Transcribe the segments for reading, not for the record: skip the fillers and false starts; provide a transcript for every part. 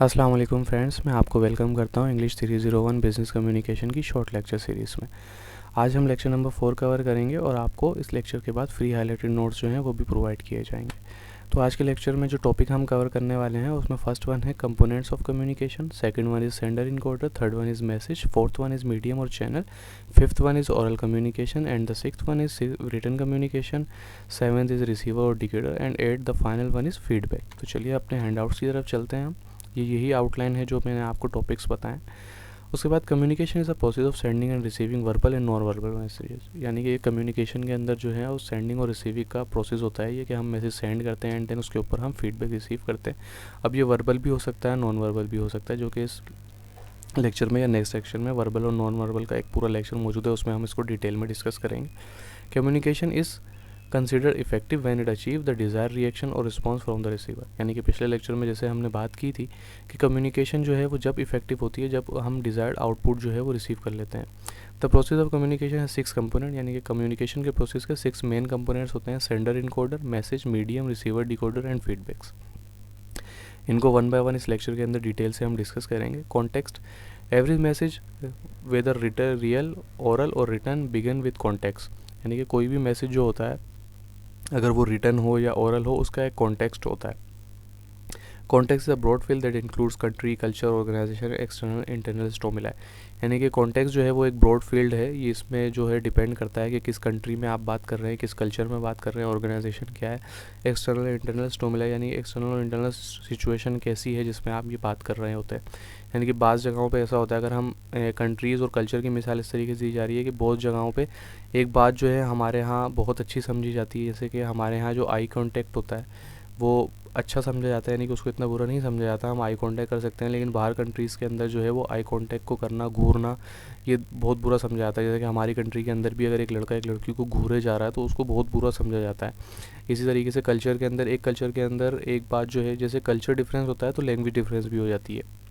अस्सलाम वालेकुम फ्रेंड्स, मैं आपको वेलकम करता हूं इंग्लिश 301 बिज़नेस कम्युनिकेशन की शॉर्ट लेक्चर सीरीज़ में। आज हम लेक्चर नंबर 4 कवर करेंगे और आपको इस लेक्चर के बाद फ्री हाईलाइटेड नोट्स जो हैं वो भी प्रोवाइड किए जाएंगे। तो आज के लेक्चर में जो टॉपिक हम कवर करने वाले हैं उसमें फर्स्ट वन है components of communication, second one is sender encoder, third one is message, fourth one is medium और channel, fifth one is oral communication and the sixth one is written communication, seventh is receiver और decoder and at the final one is feedback. तो चलिए अपने handouts की तरफ चलते हैं हम। यही आउटलाइन है जो मैंने आपको टॉपिक्स बताएं। उसके बाद communication is a process of sending end receiving verbal and non verbal messages, यानी कि कम्युनिकेशन के अंदर जो है उस सेंडिंग और रिसीविंग का प्रोसेस होता है ये कि हम मैसेज सेंड करते हैं एंड देन उसके ऊपर हम फीडबैक रिसीव करते हैं। अब ये वर्बल भी हो सकता है, नॉन वर्बल भी हो सकता है, जो कि इस लेक्चर में या नेक्स्ट सेक्शन में वर्बल और नॉन वर्बल का एक पूरा लेक्चर मौजूद है, उसमें हम इसको डिटेल में डिस्कस करेंगे। Communication is consider effective when it achieve the desire reaction और रिस्पॉन्स फ्रॉम द रिसीवर, यानी कि पिछले लेक्चर में जैसे हमने बात की थी कि कम्युनिकेशन जो है वो जब इफेक्टिव होती है जब हम डिज़ायर्ड आउटपुट जो है वो रिसीव कर लेते हैं। द प्रोसेस ऑफ कम्युनिकेशन है 6 कंपोनेंट, यानी कि कम्युनिकेशन के प्रोसेस के 6 मेन कंपोनेंट्स होते हैं: sender encoder, message, medium, receiver, decoder and feedbacks. इनको वन बाय वन इस लेक्चर के अंदर डिटेल से हम डिस्कस करेंगे। Context: every message whether written real, oral और रिटर्न बिगिन विद कॉन्टेक्स्ट, यानी कि कोई भी मैसेज जो होता है अगर वो रिटर्न हो या ओरल हो उसका एक कॉन्टेक्स्ट होता है। Context is a broad field that includes country, culture, organisation, external internal stimuli, यानी कि कॉन्टेक्स्ट जो है वो एक ब्रॉड फील्ड है। ये इसमें जो है डिपेंड करता है कि किस कंट्री में आप बात कर रहे हैं, किस कल्चर में बात कर रहे हैं, ऑर्गेनाइजेशन क्या है, एक्सटर्नल इंटरनल स्टिमुलाई यानी एक्सटर्नल और इंटरनल सिचुएशन कैसी है जिसमें आप ये बात कर रहे होते हैं। यानी कि बाज़ जगहों पे ऐसा होता है, अगर हम कंट्रीज़ और कल्चर की मिसाल इस तरीके से दी जा रही है कि बहुत जगहों पे एक बात जो है हमारे यहाँ बहुत अच्छी समझी जाती है, जैसे कि हमारे यहाँ जो आई कांटेक्ट होता है वो अच्छा समझा जाता है, यानी कि उसको इतना बुरा नहीं समझा जाता, हम आई कांटेक्ट कर सकते हैं। लेकिन बाहर कंट्रीज़ के अंदर जो है वो आई कांटेक्ट को करना, घूरना, ये बहुत बुरा समझा जाता है। जैसे कि हमारी कंट्री के अंदर भी अगर एक लड़का एक लड़की को घूरे जा रहा है तो उसको बहुत बुरा समझा जाता है। इसी तरीके से कल्चर के अंदर एक बात जो है, जैसे कल्चर डिफरेंस होता है तो लैंग्वेज डिफरेंस भी हो जाती है।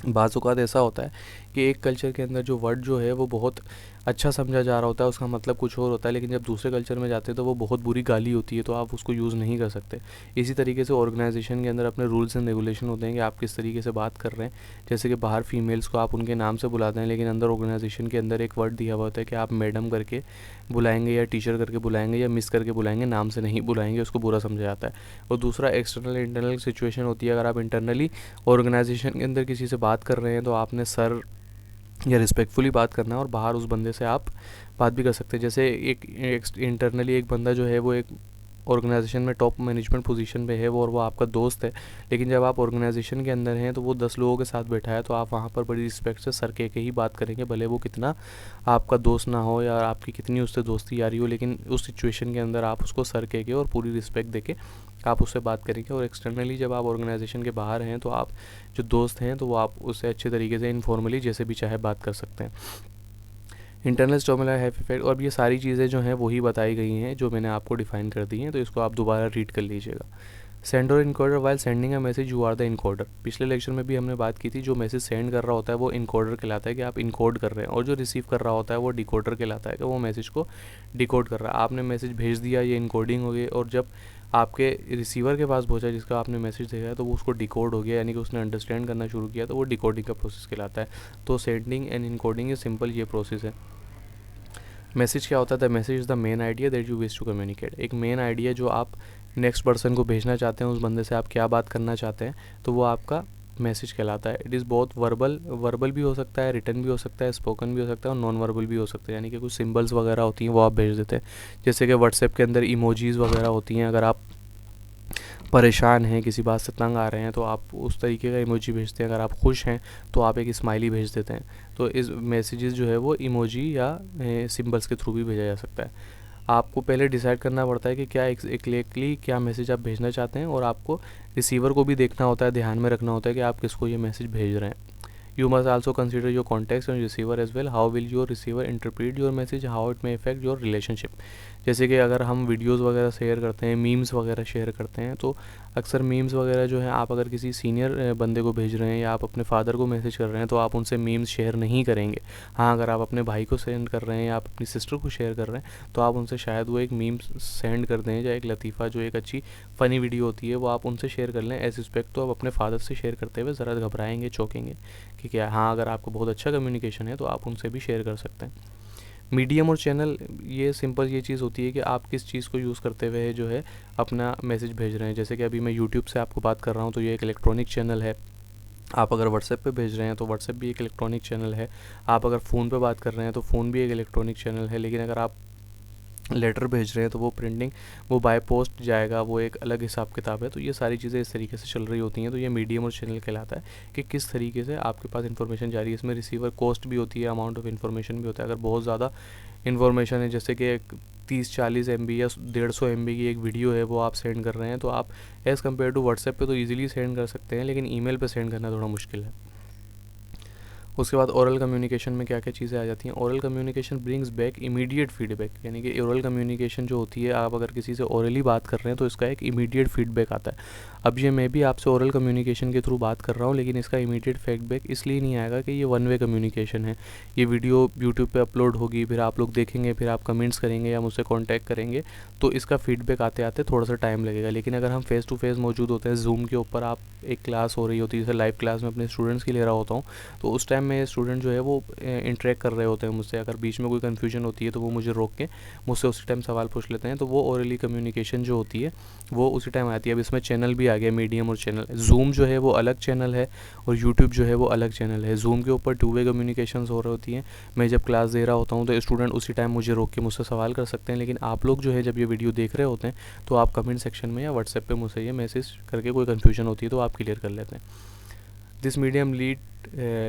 बाज़ औक़ात ऐसा होता है कि एक कल्चर के अंदर जो वर्ड जो है वो बहुत अच्छा समझा जा रहा होता है, उसका मतलब कुछ और होता है, लेकिन जब दूसरे कल्चर में जाते हैं तो वो बहुत बुरी गाली होती है, तो आप उसको यूज़ नहीं कर सकते। इसी तरीके से ऑर्गेनाइजेशन के अंदर अपने रूल्स एंड रेगुलेशन होते हैं कि आप किस तरीके से बात कर रहे हैं। जैसे कि बाहर फीमेल्स को आप उनके नाम से बुलाते हैं, लेकिन अंदर ऑर्गेनाइजेशन के अंदर एक वर्ड दिया हुआ होता है कि आप मैडम करके बुलाएंगे या टीचर करके बुलाएंगे या मिस करके बुलाएंगे, नाम से नहीं बुलाएंगे, उसको बुरा समझा जाता है। और दूसरा एक्सटर्नल इंटरनल सिचुएशन होती है। अगर आप इंटरनली ऑर्गेनाइजेशन के अंदर किसी से बात कर रहे हैं तो आपने सर या रिस्पेक्टफुली बात करना है, और बाहर उस बंदे से आप बात भी कर सकते हैं। जैसे एक इंटरनली एक बंदा जो है वो एक ऑर्गेनाइजेशन में टॉप मैनेजमेंट पोजीशन पे है वो, और वो आपका दोस्त है, लेकिन जब आप ऑर्गेनाइजेशन के अंदर हैं तो वो 10 लोगों के साथ बैठा है तो आप वहाँ पर बड़ी रिस्पेक्ट से सर कह के ही बात करेंगे, भले वो कितना आपका दोस्त ना हो या आपकी कितनी उससे दोस्ती यारी हो, लेकिन उस सिचुएशन के अंदर आप उसको सर कह के और पूरी रिस्पेक्ट दे के आप उससे बात करेंगे। और एक्सटर्नली जब आप ऑर्गेनाइजेशन के बाहर हैं तो आप जो दोस्त हैं तो वो आप उससे अच्छे तरीके से इनफॉर्मली जैसे भी चाहे बात कर सकते हैं। इंटरनल स्टिमुलाई हैव इफेक्ट, और ये सारी चीज़ें जो हैं वही बताई गई हैं जो मैंने आपको डिफाइन कर दी हैं, तो इसको आप दोबारा रीड कर लीजिएगा। Sender encoder: while sending a message you are the encoder. पिछले लेक्चर में भी हमने बात की थी, जो मैसेज सेंड कर रहा होता है वो इनकोडर कहलाता है कि आप इनकोड कर रहे हैं, और जो रिसीव कर रहा होता है वो डिकोडर कहलाता है कि वो मैसेज को डिकोड कर रहा है। आपने मैसेज भेज दिया, ये इनकोडिंग हो गई, और जब आपके रिसीवर के पास पहुंचा जिसका आपने मैसेज देखा है तो वो उसको डिकोड हो गया, यानी कि उसने अंडरस्टैंड करना शुरू किया, तो वो डिकोडिंग का प्रोसेस कहलाता है। तो सेंडिंग एंड इनकोडिंग ये सिंपल ये प्रोसेस है। मैसेज क्या होता है? The message is the main idea that you wish to communicate. एक मेन आइडिया जो आप नेक्स्ट पर्सन को भेजना चाहते हैं, उस बंदे से आप क्या बात करना चाहते हैं, तो वो आपका मैसेज कहलाता है। इट इज़ बहुत वर्बल भी हो सकता है, रिटन भी हो सकता है, स्पोकन भी हो सकता है और नॉन वर्बल भी हो सकता है, यानी कि कुछ सिंबल्स वगैरह होती हैं वो आप भेज देते हैं। जैसे कि व्हाट्सएप के अंदर इमोजीज़ वगैरह होती हैं, अगर आप परेशान हैं, किसी बात से तंग आ रहे हैं तो आप उस तरीके का इमोजी भेजते हैं। अगर आप खुश हैं तो आप एक स्माइली भेज देते हैं। तो इस मैसेजेस जो है वो इमोजी या सिंबल्स के थ्रू भी भेजा जा सकता है। आपको पहले डिसाइड करना पड़ता है कि क्या एक्जैक्टली क्या मैसेज आप भेजना चाहते हैं, और आपको रिसीवर को भी देखना होता है, ध्यान में रखना होता है कि आप किसको ये मैसेज भेज रहे हैं। You must also consider your context and receiver as well. How will your receiver interpret your message? How it may affect your relationship? जैसे कि अगर हम वीडियोस वगैरह शेयर करते हैं, मीम्स वगैरह शेयर करते हैं, तो अक्सर मीम्स वगैरह जो है आप अगर किसी सीनियर बंदे को भेज रहे हैं या आप अपने फादर को मैसेज कर रहे हैं तो आप उनसे मीम्स शेयर नहीं करेंगे। हाँ, अगर आप अपने भाई को सेंड कर रहे हैं या आप अपनी सिस्टर को शेयर कर रहे हैं तो आप उनसे शायद वो एक मीम्स सेंड कर दें, या एक लतीफ़ा जो एक अच्छी फ़नी वीडियो होती है वो आप उनसे शेयर कर लें। एज रिस्पेक्ट तो आप अपने फादर से शेयर करते हुए ज़रा घबराएंगे, चौंकेंगे कि क्या। हाँ, अगर आपको बहुत अच्छा कम्युनिकेशन है तो आप उनसे भी शेयर कर सकते हैं। मीडियम और चैनल, ये सिंपल ये चीज़ होती है कि आप किस चीज़ को यूज़ करते हुए जो है अपना मैसेज भेज रहे हैं। जैसे कि अभी मैं यूट्यूब से आपको बात कर रहा हूँ तो ये एक इलेक्ट्रॉनिक चैनल है। आप अगर व्हाट्सएप पे भेज रहे हैं तो व्हाट्सएप भी एक इलेक्ट्रॉनिक चैनल है। आप अगर फ़ोन पे बात कर रहे हैं तो फ़ोन भी एक इलेक्ट्रॉनिक चैनल है। लेकिन अगर आप लेटर भेज रहे हैं तो वो प्रिंटिंग, वो बाय पोस्ट जाएगा, वो एक अलग हिसाब किताब है। तो ये सारी चीज़ें इस तरीके से चल रही होती हैं। तो ये मीडियम और चैनल कहलाता है कि किस तरीके से आपके पास इन्फॉर्मेशन जा रही है। इसमें रिसीवर कॉस्ट भी होती है, अमाउंट ऑफ इन्फॉर्मेशन भी होता है। अगर बहुत ज़्यादा इन्फॉर्मेशन है, जैसे कि 30-40 MB या 150 MB की एक वीडियो है, वो आप सेंड कर रहे हैं, तो आप एज़ कम्पेयर टू व्हाट्सएप पे तो ईजिली सेंड कर सकते हैं, लेकिन ईमेल पे सेंड करना थोड़ा मुश्किल है। उसके बाद ओरल कम्युनिकेशन में क्या क्या चीज़ें आ जाती हैं। Oral communication brings back immediate feedback, यानी कि ओरल कम्युनिकेशन जो होती है, आप अगर किसी से ओरली बात कर रहे हैं तो इसका एक इमीडिएट फीडबैक आता है। अब ये मैं भी आपसे ओरल कम्युनिकेशन के थ्रू बात कर रहा हूँ, लेकिन इसका इमीडिएट फीडबैक इसलिए नहीं आएगा कि ये वन वे कम्युनिकेशन है। ये वीडियो यूट्यूब पे अपलोड होगी, फिर आप लोग देखेंगे, फिर आप कमेंट्स करेंगे या मुझसे कॉन्टैक्ट करेंगे, तो इसका फीडबैक आते आते थोड़ा सा टाइम लगेगा। लेकिन अगर हम फेस टू फेस मौजूद होते हैं, जूम के ऊपर आप एक क्लास हो रही होती है, जैसे लाइव क्लास में अपने स्टूडेंट्स की ले रहा होता हूँ, तो उस टाइम में स्टूडेंट जो है वो इंटरेक्ट कर रहे होते हैं मुझसे। अगर बीच में कोई कन्फ्यूजन होती है तो वो मुझे रोक के मुझसे उसी टाइम सवाल पूछ लेते हैं। तो वो ओरली कम्युनिकेशन जो होती है वो उसी टाइम आती है। अब इसमें चैनल भी आ गया, मीडियम और चैनल। जूम जो है वो अलग चैनल है और यूट्यूब जो है वो अलग चैनल है। जूम के ऊपर 2 वे कम्युनिकेशन हो रही होती हैं। मैं जब क्लास दे रहा होता हूँ तो स्टूडेंट उसी टाइम मुझे रोक के मुझसे सवाल कर सकते हैं। लेकिन आप लोग जो है जब ये वीडियो देख रहे होते हैं तो आप कमेंट सेक्शन में या व्हाट्सएप पे मुझसे ये मैसेज करके कोई कन्फ्यूजन होती है तो आप क्लियर कर लेते हैं। This medium lead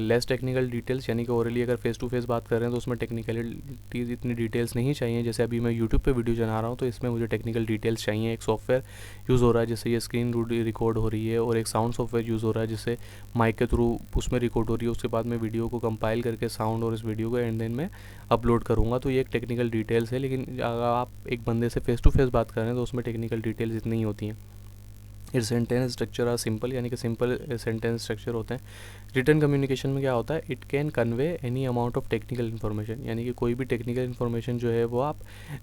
less technical details, यानी कि ओरली अगर फेस टू फेस बात कर रहे हैं तो उसमें टेक्निकलिटीज़ इतनी डिटेल्स नहीं चाहिए। जैसे अभी मैं यूट्यूब पे वीडियो बना रहा हूँ तो इसमें मुझे टेक्निकल डिटेल्स चाहिए। एक सॉफ्टवेयर यूज़ हो रहा है जिससे ये स्क्रीन रिकॉर्ड हो रही है, और एक साउंड सॉफ्टवेयर यूज़ हो रहा है जिससे माइक के थ्रू उसमें रिकॉर्ड हो रही है। उसके बाद मैं वीडियो को कंपाइल करके साउंड और इस वीडियो को एंड देन में अपलोड करूँगा। तो ये एक टेक्निकल डिटेल्स है। लेकिन अगर आप एक बंदे से फेस टू फेस बात कर रहे हैं तो उसमें टेक्निकल डिटेल्स इतनी ही होती हैं। It sentence structure are simple, यानी कि सिंपल सेंटेंस स्ट्रक्चर होते हैं। रिटर्न कम्युनिकेशन में क्या होता है, it can convey any amount of technical information, यानी कि कोई भी टेक्निकल इन्फॉर्मेशन जो है वो आप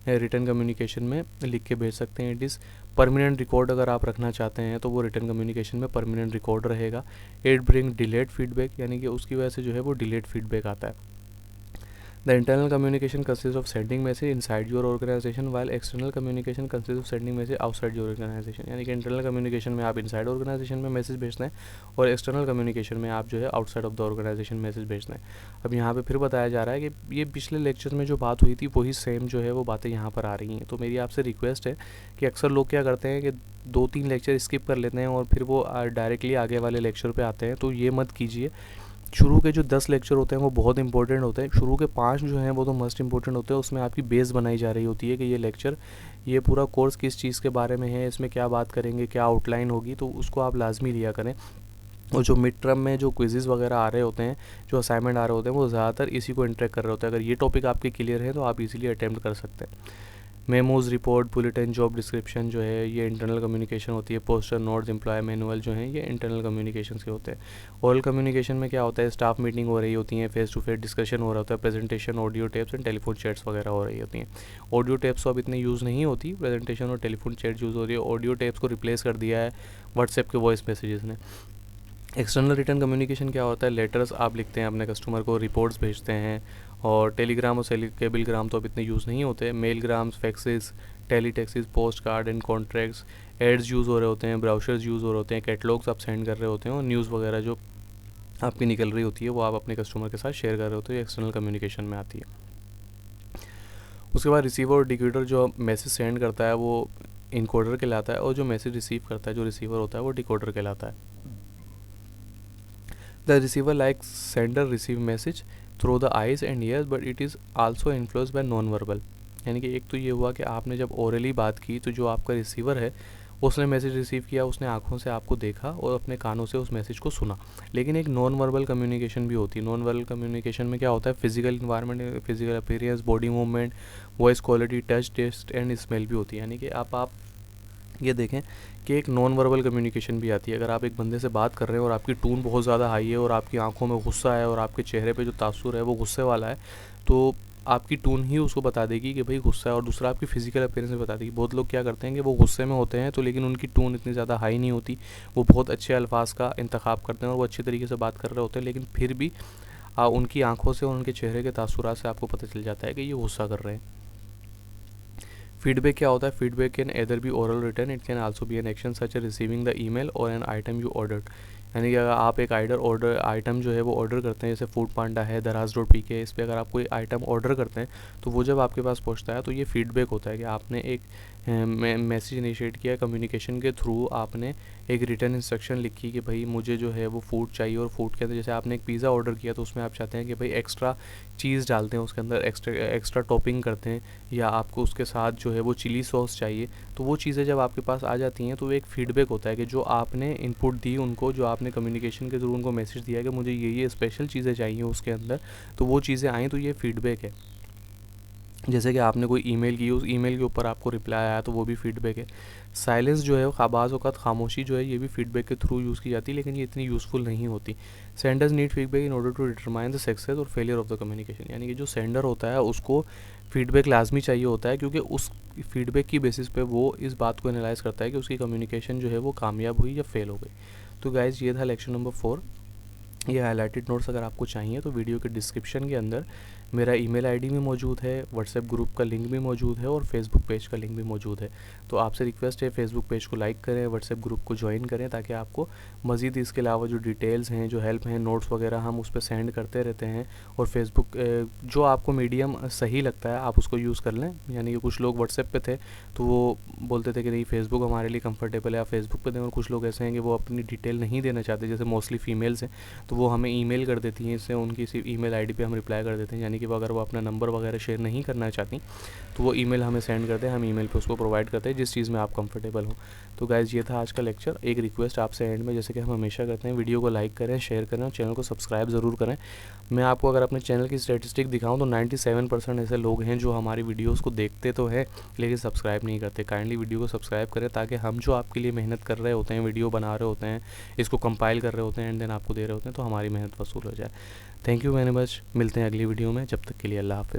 रिटर्न कम्युनिकेशन में लिख के भेज सकते हैं। इट इज़ परमानेंट रिकॉर्ड अगर आप रखना चाहते हैं तो वो रिटर्न कम्युनिकेशन में परमानेंट रिकॉर्ड रहेगा। इट ब्रिंग डिलेड फीडबैक, यानी कि उसकी वजह से जो है वो डिलेड फीडबैक आता है। The internal communication consists of sending message inside your organization while external communication consists of sending message outside your organization, यानी कि इंटरनल कम्युनिकेशन में आप इनसाइड ऑर्गेनाइजेशन में मैसेज भेजते हैं और एक्सटर्नल कम्युनिकेशन में आप जो है outside of the organisation message भेजते हैं। अब यहाँ पे फिर बताया जा रहा है कि ये पिछले लेक्चर में जो बात हुई थी वही सेम जो है वो बातें यहाँ पर आ रही हैं। तो मेरी आपसे रिक्वेस्ट है कि अक्सर लोग क्या करते हैं कि 2-3 लेक्चर स्किप कर लेते हैं और फिर वो डायरेक्टली आगे वाले लेक्चर पे आते हैं। तो ये मत कीजिए। शुरू के जो 10 लेक्चर होते हैं वो बहुत इंपॉर्टेंट होते हैं। शुरू के 5 जो हैं वो तो मस्ट इंपॉर्टेंट होते हैं। उसमें आपकी बेस बनाई जा रही होती है कि ये लेक्चर, ये पूरा कोर्स किस चीज़ के बारे में है, इसमें क्या बात करेंगे, क्या आउटलाइन होगी, तो उसको आप लाजमी लिया करें। और जो मिड टर्म में जो क्विज़ेज़ वगैरह आ रहे होते हैं, जो असाइनमेंट आ रहे होते हैं, वो ज़्यादातर इसी को इंटरेक्ट कर रहे होते हैं। अगर ये टॉपिक आपके क्लियर है तो आप इजीली अटैम्प्ट कर सकते हैं। Memos, report, bulletin, job description जो है ये इंटरनल कम्युनिकेशन होती है। पोस्टर, नोट्स, एम्प्लॉय मैनुअल जो हैं ये इंटरनल कम्युनिकेशन के होते हैं। ओरल कम्युनिकेशन में क्या होता है, स्टाफ मीटिंग हो रही होती है, फेस टू फेस डिस्कशन हो रहा होता है, presentation, audio tapes and telephone chats वगैरह हो रही होती हैं। ऑडियो टेप्स तो अब इतने यूज़ नहीं होती, प्रेजेंटेशन और टेलीफोन चैट यूज़ हो रही है। ऑडियो टेप्स को रिप्लेस कर दिया है व्हाट्सएप के वॉइस मैसेजेस ने। एक्सटर्नल रिटर्न कम्युनिकेशन क्या होता है, लेटर्स आप लिखते हैं अपने कस्टमर को, रिपोर्ट्स भेजते हैं। और टेलीग्राम और केबलग्राम तो अब इतने यूज़ नहीं होते। Mailgrams, faxes, teletexes, post card and contracts, ads use हो रहे होते हैं, ब्राउचर्स यूज़ हो रहे होते हैं, कैटलॉग्स आप सेंड कर रहे होते हैं, और न्यूज़ वगैरह जो आपकी निकल रही होती है वो आप अपने कस्टमर के साथ शेयर कर रहे होते हैं। एक्सटर्नल कम्युनिकेशन में आती है। उसके बाद रिसीवर और डिकोडर जो मैसेज सेंड करता है वो इनकोडर कहलाता है, और जो मैसेज रिसीव करता है, जो रिसीवर होता है, वो डिकोडर कहलाता है। The receiver like sender receive message through the eyes and years but it is also influenced by non verbal, यानी कि एक तो ये हुआ कि आपने जब ओरली बात की तो जो आपका रिसीवर है उसने मैसेज रिसीव किया, उसने आंखों से आपको देखा और अपने कानों से उस मैसेज को सुना। लेकिन एक नॉन वर्बल कम्युनिकेशन भी होती है। नॉन वर्बल कम्युनिकेशन में क्या होता है, physical environment, physical appearance, body movement, voice quality, touch, taste and smell भी होती है। यानी कि आप ये देखें कि एक नॉन वर्बल कम्युनिकेशन भी आती है। अगर आप एक बंदे से बात कर रहे हैं और आपकी टोन बहुत ज़्यादा हाई है और आपकी आंखों में गुस्सा है और आपके चेहरे पे जो तासुर है वो गुस्से वाला है, तो आपकी टोन ही उसको बता देगी कि भाई गुस्सा है। और दूसरा आपकी फिजिकल अपीयरेंस भी बता देगी। बहुत लोग क्या करते हैं कि वो गुस्से में होते हैं तो लेकिन उनकी टोन इतनी ज़्यादा हाई नहीं होती, वो बहुत अच्छे अल्फाज का इंतखाब करते हैं और वो अच्छे तरीके से बात कर रहे होते हैं, लेकिन फिर भी उनकी आंखों से और उनके चेहरे के तासुरात से आपको पता चल जाता है कि ये गुस्सा कर रहे हैं। फीडबैक क्या होता है, feedback can either be oral return, it can also be an action such A receiving the email और एन आइटम यू ऑर्डर्ड। यानी कि अगर आप एक आइटम जो है वो ऑर्डर करते हैं, जैसे फूड पांडा है, दराज डॉट पी के, इस पर अगर आप कोई आइटम ऑर्डर करते हैं तो वो जब आपके पास पहुंचता है तो ये फीडबैक होता है कि आपने एक मैसेज इनिशिएट किया, कम्युनिकेशन के थ्रू आपने एक रिटर्न इंस्ट्रक्शन लिखी कि भाई मुझे जो है वो फूड चाहिए। और फूड के अंदर जैसे आपने एक पिज़्ज़ा ऑर्डर किया तो उसमें आप चाहते हैं कि भाई एक्स्ट्रा चीज़ डालते हैं उसके अंदर, एक्स्ट्रा टॉपिंग करते हैं, या आपको उसके साथ जो है वो चिली सॉस चाहिए। तो वो चीज़ें जब आपके पास आ जाती हैं तो वो एक फीडबैक होता है कि जो आपने इनपुट दी उनको, जो आपने कम्युनिकेशन के थ्रू उनको मैसेज दिया कि मुझे ये स्पेशल चीज़ें चाहिए उसके अंदर, तो वो चीज़ें आई, तो ये फीडबैक है। जैसे कि आपने कोई ईमेल की, उस ईमेल के ऊपर आपको रिप्लाई आया तो वो भी फीडबैक है। साइलेंस जो है बाज़ औक़ात खामोशी जो है ये भी फीडबैक के थ्रू यूज़ की जाती है, लेकिन ये इतनी यूज़फुल नहीं होती। Senders need feedback in order to determine the success और फेलियर ऑफ द कम्युनिकेशन। यानी कि जो सेंडर होता है उसको फीडबैक लाजमी चाहिए होता है, क्योंकि उस फीडबैक की बेसिस पे वो इस बात को एनालाइज करता है कि उसकी कम्युनिकेशन जो है वो कामयाब हुई या फेल हो गई। तो गाइज ये था लेक्चर नंबर 4। ये हाईलाइटेड नोट्स अगर आपको चाहिए तो वीडियो के डिस्क्रिप्शन के अंदर मेरा ईमेल आईडी भी मौजूद है, व्हाट्सएप ग्रुप का लिंक भी मौजूद है और फेसबुक पेज का लिंक भी मौजूद है। तो आपसे रिक्वेस्ट है फेसबुक पेज को लाइक करें, व्हाट्सएप ग्रुप को ज्वाइन करें, ताकि आपको मज़ीद इसके अलावा जो डिटेल्स हैं, जो हेल्प हैं, नोट्स वगैरह हम उस पर सेंड करते रहते हैं। और फेसबुक जो आपको मीडियम सही लगता है आप उसको यूज़ कर लें। यानी कि कुछ लोग व्हाट्सएप पे थे तो वो बोलते थे कि नहीं फेसबुक हमारे लिए कंफर्टेबल है, आप फेसबुक पे दें। और कुछ लोग ऐसे हैं कि वो अपनी डिटेल नहीं देना चाहते, जैसे मोस्टली फीमेल्स हैं, तो वो हमें ईमेल कर देती हैं, इससे उनकी सिर्फ ईमेल आईडी पे हम रिप्लाई कर देते हैं। यानी कि वो अगर वो अपना नंबर वगैरह शेयर नहीं करना चाहती तो वो ईमेल हमें सेंड करते हैं, हम ईमेल पे उसको प्रोवाइड करते हैं जिस चीज़ में आप कंफर्टेबल हो। तो गाइज़ ये था आज का लेक्चर। एक रिक्वेस्ट आपसे एंड में, जैसे कि हम हमेशा करते हैं, वीडियो को लाइक करें, शेयर करें और चैनल को सब्सक्राइब ज़रूर करें। मैं आपको अगर अपने चैनल की स्टैटिस्टिक दिखाऊं तो 97% ऐसे लोग हैं जो हमारी वीडियोस को देखते तो है लेकिन सब्सक्राइब नहीं करते। काइंडली वीडियो को सब्सक्राइब करें ताकि हम जो आपके लिए मेहनत कर रहे होते हैं, वीडियो बना रहे होते हैं, इसको कंपाइल कर रहे होते हैं एंड देन आपको दे रहे होते हैं, तो हमारी मेहनत वसूल हो जाए। Thank you very much. मिलते हैं अगली वीडियो में, जब तक के लिए अल्लाह हाफ़िज़।